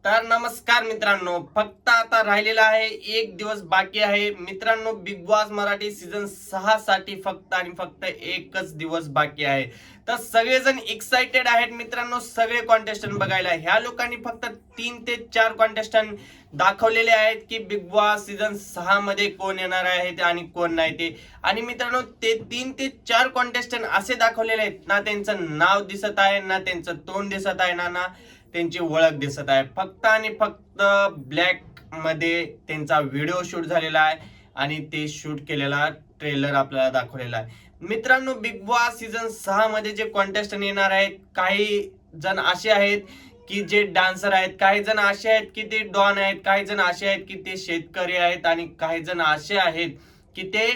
तर नमस्कार मित्रांनो, फक्त आता राहिलेला आहे एक दिवस बाकी आहे मित्रांनो. बिग बॉस मराठी सीझन 6 साठी फक्त आणि फक्त एकच दिवस बाकी आहे. तर सगळेजण एक्साइटेड आहेत मित्रांनो, सगळे कॉन्टेस्टंट बघायला. ह्या लोकांनी फक्त 3 ते 4 कॉन्टेस्टंट दाखवलेले आहेत की बिग बॉस सीझन 6 मध्ये कोण येणार आहे आणि कोण नाही ते. आणि मित्रांनो, ते 3 ते 4 कॉन्टेस्टंट असे दाखवलेले आहेत ना, त्यांचं नाव दिसत आहे ना, त्यांचं तोंड दिसत आहे ना त्यांची ओळख दिसत आहे. फक्त आणि फक्त ब्लॅक मध्ये त्यांचा व्हिडिओ शूट झालेला आहे आणि ते शूट केलेला ट्रेलर आपल्याला दाखवलेला आहे. मित्रांनो, बिग बॉस सीझन 6 मध्ये जे कॉन्टेस्टंट येणार आहेत, काही जण असे आहेत की जे डान्सर आहेत, काही जण असे आहेत की ते डॉन आहेत, काही जण असे आहेत की ते शेतकरी आहेत आणि काही जण असे आहेत की ते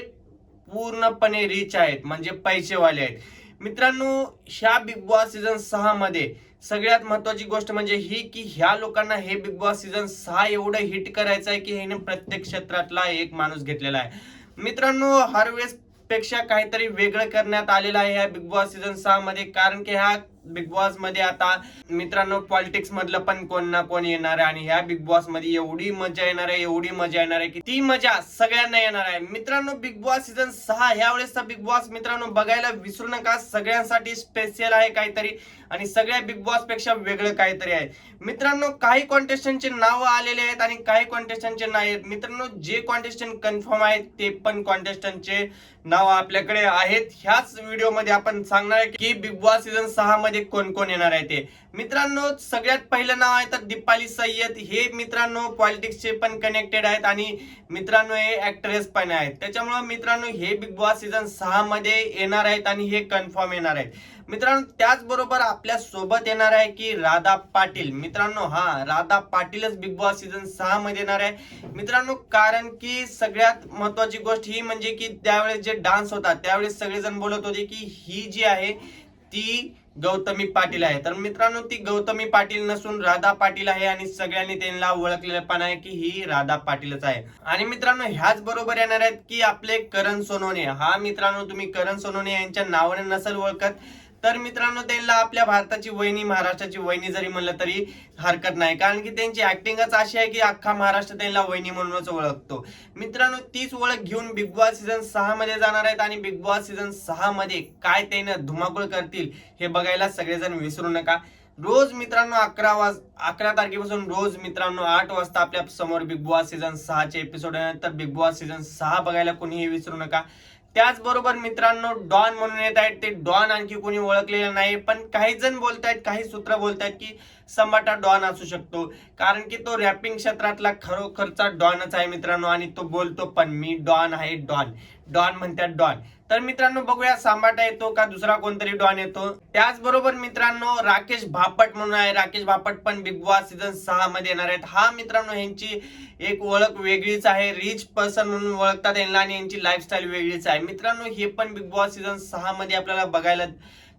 पूर्णपणे रिच आहेत, म्हणजे पैसेवाले आहेत. मित्रांनो, ह्या बिग बॉस सीझन 6 मध्ये सगळ्यात महत्वाची गोष्ट म्हणजे ही की ह्या लोकांना हे बिग बॉस सीझन 6 एवढं हिट करायचं आहे की ह्याने प्रत्येक क्षेत्रातला एक माणूस घेतलेला आहे. मित्रांनो, हर वेळेस पेक्षा काहीतरी वेगळं करण्यात आलेलं आहे ह्या बिग बॉस सीझन 6 मध्ये. कारण की ह्या बिग बॉस मध्ये आता मित्रांनो पॉलिटिक्स मधलं पण कोण ना कोण येणार आहे आणि ह्या बिग बॉस मध्ये एवढी मजा येणार आहे, एवढी मजा येणार आहे की ती मजा सगळ्यांना येणार आहे. मित्रांनो, बिग बॉस सीझन 6 ह्या वेळेसचा बिग बॉस मित्रांनो बघायला विसरू नका. सगळ्यांसाठी स्पेशल आहे काहीतरी आणि सगळ्या बिग बॉस पेक्षा वेगळं काहीतरी आहे. मित्रांनो, काही कॉन्टेस्टंटचे नाव आलेले आहेत आणि काही कॉन्टेस्टंटचे नाही आहेत. मित्रांनो, जे कॉन्टेस्टंट कन्फर्म आहेत ते पण कॉन्टेस्टंटचे नाव आपल्याकडे आहेत. ह्याच व्हिडिओ मध्ये आपण सांगणार आहे की बिग बॉस सीझन 6 मध्ये कोण कोण येणार आहे ते. मित्रांनो, सगळ्यात पहिलं नाव आहे तर दीपाली सय्यद. हे मित्रांनो पॉलिटिक्सचे पण कनेक्टेड आहेत आणि मित्रांनो हे ऍक्ट्रेस पण आहेत. त्याच्यामुळे मित्रांनो हे बिग बॉस सीझन 6 मध्ये येणार आहेत आणि हे कन्फर्म येणार आहेत. मित्रांनो, त्याचबरोबर आपल्या सोबत येणार आहे की राधा पाटील. मित्रांनो, राधा पाटीलच बिग बॉस सीझन 6 मध्ये येणार आहे मित्रांनो. कारण की सगळ्यात महत्वाची गोष्ट ही म्हणजे की त्यावेळेस जे डान्स होता त्यावेळेस सगळेजण बोलत होते की ही जी आहे ती गौतमी पाटील आहे. तर मित्रांनो, ती गौतमी पाटील नसून राधा पाटील आहे आणि सगळ्यांनी त्यांना ओळखलेलं पण आहे की ही राधा पाटीलच आहे. आणि मित्रांनो, ह्याच बरोबर येणार आहेत की आपले करण सोनवणे. मित्रांनो, तुम्ही करण सोनवणे यांच्या नावाने नसेल ओळखत तर मित्रांनो त्यांना आपल्या भारताची वहिनी, महाराष्ट्राची वहिनी जरी म्हणलं तरी हरकत नाही. कारण की त्यांची ऍक्टिंगच अशी आहे की अख्खा महाराष्ट्र त्यांना वहिनी म्हणूनच ओळखतो. मित्रांनो, तीच ओळख घेऊन बिग बॉस सीझन 6 मध्ये जाणार आहेत आणि बिग बॉस सीझन 6 मध्ये काय त्याने धुमाकूळ करतील हे बघायला सगळेजण विसरू नका. रोज मित्रांनो 11 तारखेपासून रोज मित्रांनो 8 वाजता आपल्या समोर बिग बॉस सीझन 6 चे एपिसोड तर बिग बॉस सीझन 6 बघायला कोणीही विसरू नका. त्याचबरोबर मित्रांनो, डॉन म्हणून येत आहेत. ते डॉन आणखी कोणी ओळखलेलं नाही, पण काही जण बोलतायत, काही सूत्र बोलतायत की सम्राट डॉन असू शकतो. कारण की तो रॅपिंग क्षेत्रातला खरोखरचा डॉनच आहे मित्रांनो आणि तो बोलतो पण मी डॉन आहे. डॉन डॉन म्हणतात डॉन. तर मित्रांनो, बघूया सम्राट येतो का दुसरा कोणतरी डॉन येतो. त्याचबरोबर मित्रांनो, राकेश भापट म्हणून आहे. राकेश भापट पण बिग बॉस सीझन 6 मध्ये येणार आहेत. मित्रांनो, यांची एक ओळख वेगळीच आहे. रिच पर्सन म्हणून ओळखतात यांना आणि यांची लाईफस्टाईल वेगळीच आहे. मित्रांनो, हे पण बिग बॉस सीझन 6 मध्ये आपल्याला बघायला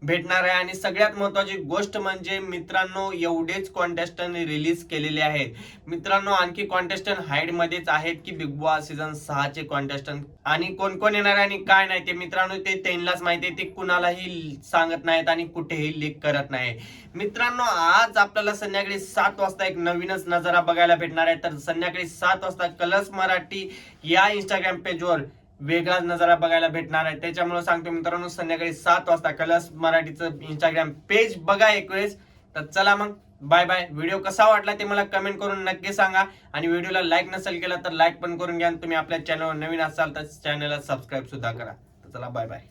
भेटणार आहे. आणि सगळ्यात महत्वाची गोष्ट म्हणजे मित्रांनो, एवढेच कॉन्टेस्टंट रिलीज केलेले आहेत. मित्रांनो, आणखी कॉन्टेस्टंट हाईड मध्येच आहेत की बिग बॉस सीझन 6 चे कॉन्टेस्टंट आणि कोण कोण येणार आहे आणि काय नाही ते मित्रांनो ते त्यांनाच माहिती आहे. ते कुणालाही सांगत नाहीत आणि कुठेही लीक करत नाही. मित्रांनो, आज आपल्याला संध्याकाळी 7 वाजता एक नवीनच नजारा बघायला भेटणार आहे. तर संध्याकाळी 7 वाजता कलर्स मराठी या इंस्टाग्राम पेजवर वेगळाच नजारा बघायला भेटणार आहे. त्याच्यामुळे सांगतो मित्रांनो, संध्याकाळी 7 वाजता कलर्स मराठीचं इंस्टाग्राम पेज बघा एक वेळेस. तर चला मग, बाय बाय. व्हिडिओ कसा वाटला ते मला कमेंट करून नक्की सांगा आणि व्हिडिओला लाईक नसेल केला तर लाईक पण करून घ्या. तुम्ही आपल्या चॅनलवर नवीन असाल तर चॅनलला सबस्क्राईब सुद्धा करा. तर चला, बाय बाय.